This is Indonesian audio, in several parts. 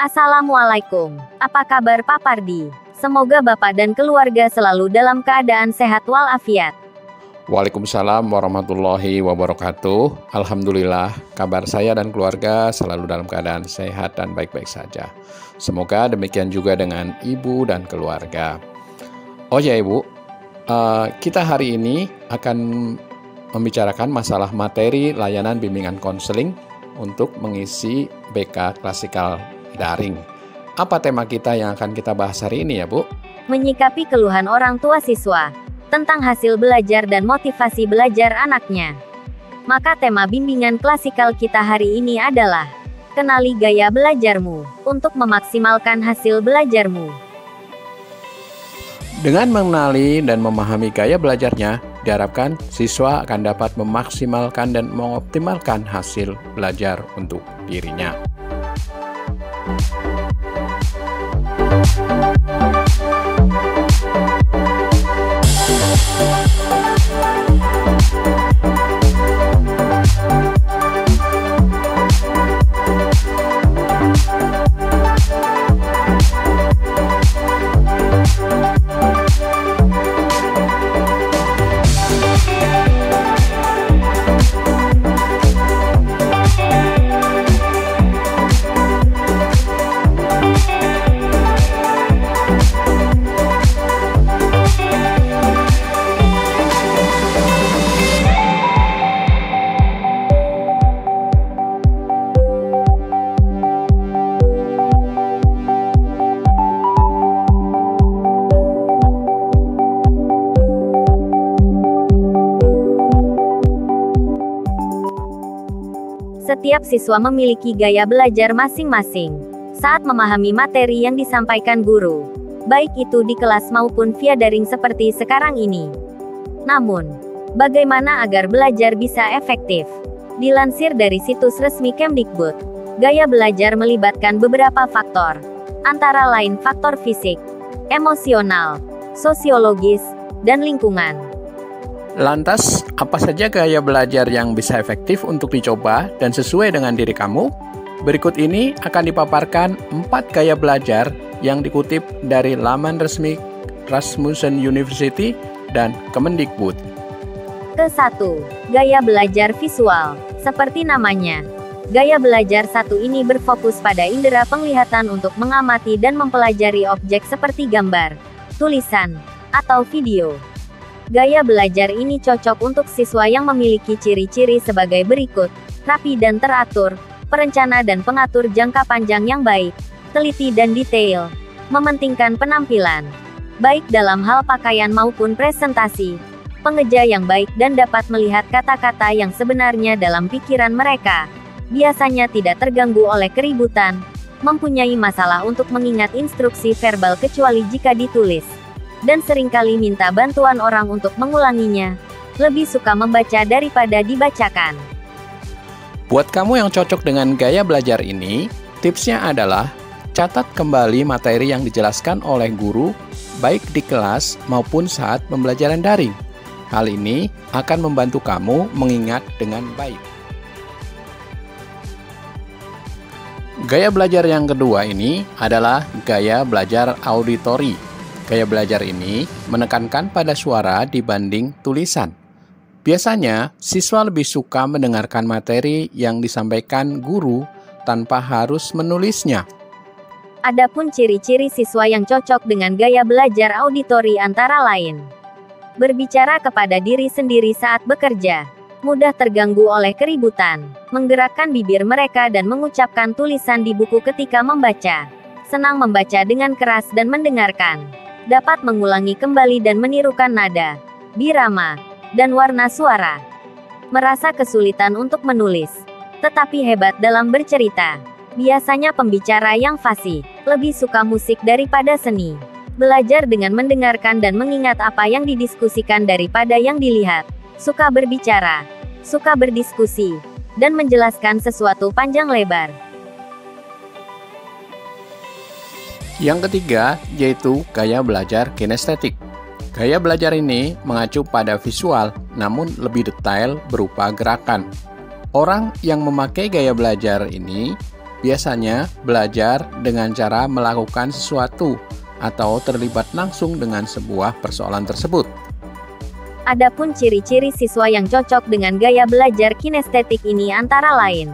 Assalamualaikum. Apa kabar Pak Pardi? Semoga Bapak dan keluarga selalu dalam keadaan sehat walafiat. Waalaikumsalam warahmatullahi wabarakatuh. Alhamdulillah, kabar saya dan keluarga selalu dalam keadaan sehat dan baik-baik saja. Semoga demikian juga dengan ibu dan keluarga. Oh ya ibu, kita hari ini akan membicarakan masalah materi layanan bimbingan konseling untuk mengisi BK klasikal daring. Apa tema kita yang akan kita bahas hari ini ya Bu? Menyikapi keluhan orang tua siswa tentang hasil belajar dan motivasi belajar anaknya. Maka tema bimbingan klasikal kita hari ini adalah kenali gaya belajarmu untuk memaksimalkan hasil belajarmu. Dengan mengenali dan memahami gaya belajarnya, diharapkan siswa akan dapat memaksimalkan dan mengoptimalkan hasil belajar untuk dirinya. Setiap siswa memiliki gaya belajar masing-masing saat memahami materi yang disampaikan guru, baik itu di kelas maupun via daring seperti sekarang ini. Namun, bagaimana agar belajar bisa efektif? Dilansir dari situs resmi Kemdikbud, gaya belajar melibatkan beberapa faktor, antara lain faktor fisik, emosional, sosiologis, dan lingkungan. Lantas, apa saja gaya belajar yang bisa efektif untuk dicoba dan sesuai dengan diri kamu? Berikut ini akan dipaparkan 4 gaya belajar yang dikutip dari laman resmi Rasmussen University dan Kemendikbud. Ke-1. Gaya belajar visual. Seperti namanya, gaya belajar satu ini berfokus pada indera penglihatan untuk mengamati dan mempelajari objek seperti gambar, tulisan, atau video. Gaya belajar ini cocok untuk siswa yang memiliki ciri-ciri sebagai berikut: rapi dan teratur, perencana dan pengatur jangka panjang yang baik, teliti dan detail, mementingkan penampilan, baik dalam hal pakaian maupun presentasi, pengeja yang baik dan dapat melihat kata-kata yang sebenarnya dalam pikiran mereka, biasanya tidak terganggu oleh keributan, mempunyai masalah untuk mengingat instruksi verbal kecuali jika ditulis, dan seringkali minta bantuan orang untuk mengulanginya, lebih suka membaca daripada dibacakan. Buat kamu yang cocok dengan gaya belajar ini, tipsnya adalah catat kembali materi yang dijelaskan oleh guru, baik di kelas maupun saat pembelajaran daring. Hal ini akan membantu kamu mengingat dengan baik. Gaya belajar yang kedua ini adalah gaya belajar auditori. Gaya belajar ini menekankan pada suara dibanding tulisan. Biasanya, siswa lebih suka mendengarkan materi yang disampaikan guru tanpa harus menulisnya. Adapun ciri-ciri siswa yang cocok dengan gaya belajar auditori antara lain: berbicara kepada diri sendiri saat bekerja, mudah terganggu oleh keributan, menggerakkan bibir mereka dan mengucapkan tulisan di buku ketika membaca, senang membaca dengan keras dan mendengarkan, dapat mengulangi kembali dan menirukan nada, birama, dan warna suara. Merasa kesulitan untuk menulis, tetapi hebat dalam bercerita. Biasanya pembicara yang fasih, lebih suka musik daripada seni. Belajar dengan mendengarkan dan mengingat apa yang didiskusikan daripada yang dilihat. Suka berbicara, suka berdiskusi, dan menjelaskan sesuatu panjang lebar. Yang ketiga, yaitu gaya belajar kinestetik. Gaya belajar ini mengacu pada visual, namun lebih detail berupa gerakan. Orang yang memakai gaya belajar ini biasanya belajar dengan cara melakukan sesuatu atau terlibat langsung dengan sebuah persoalan tersebut. Adapun ciri-ciri siswa yang cocok dengan gaya belajar kinestetik ini antara lain: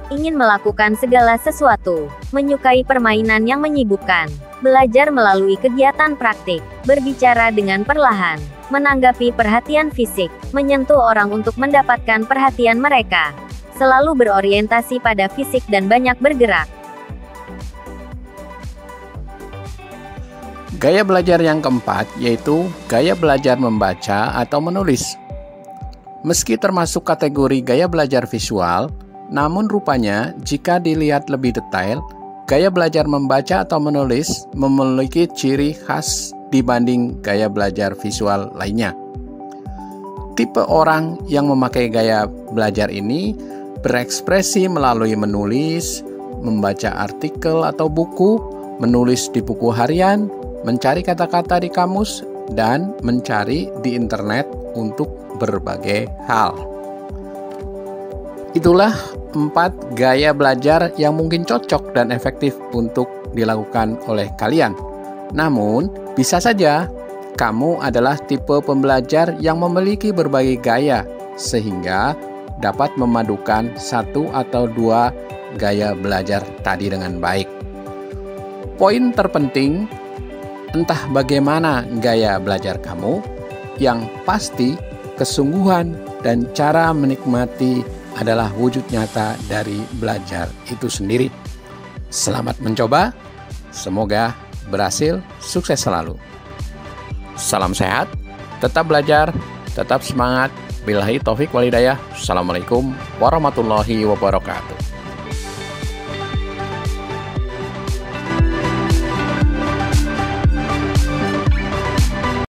ingin melakukan segala sesuatu, menyukai permainan yang menyibukkan, belajar melalui kegiatan praktik, berbicara dengan perlahan, menanggapi perhatian fisik, menyentuh orang untuk mendapatkan perhatian mereka, selalu berorientasi pada fisik dan banyak bergerak. Gaya belajar yang keempat yaitu gaya belajar membaca atau menulis. Meski termasuk kategori gaya belajar visual, namun rupanya jika dilihat lebih detail, gaya belajar membaca atau menulis memiliki ciri khas dibanding gaya belajar visual lainnya. Tipe orang yang memakai gaya belajar ini berekspresi melalui menulis, membaca artikel atau buku, menulis di buku harian, mencari kata-kata di kamus, dan mencari di internet untuk berbagai hal. Itulah 4 gaya belajar yang mungkin cocok dan efektif untuk dilakukan oleh kalian. Namun, bisa saja kamu adalah tipe pembelajar yang memiliki berbagai gaya, sehingga dapat memadukan 1 atau 2 gaya belajar tadi dengan baik. Poin terpenting, entah bagaimana gaya belajar kamu, yang pasti kesungguhan dan cara menikmati adalah wujud nyata dari belajar itu sendiri. Selamat mencoba, semoga berhasil, sukses selalu. Salam sehat, tetap belajar, tetap semangat. Billahi taufik walhidayah. Assalamualaikum warahmatullahi wabarakatuh.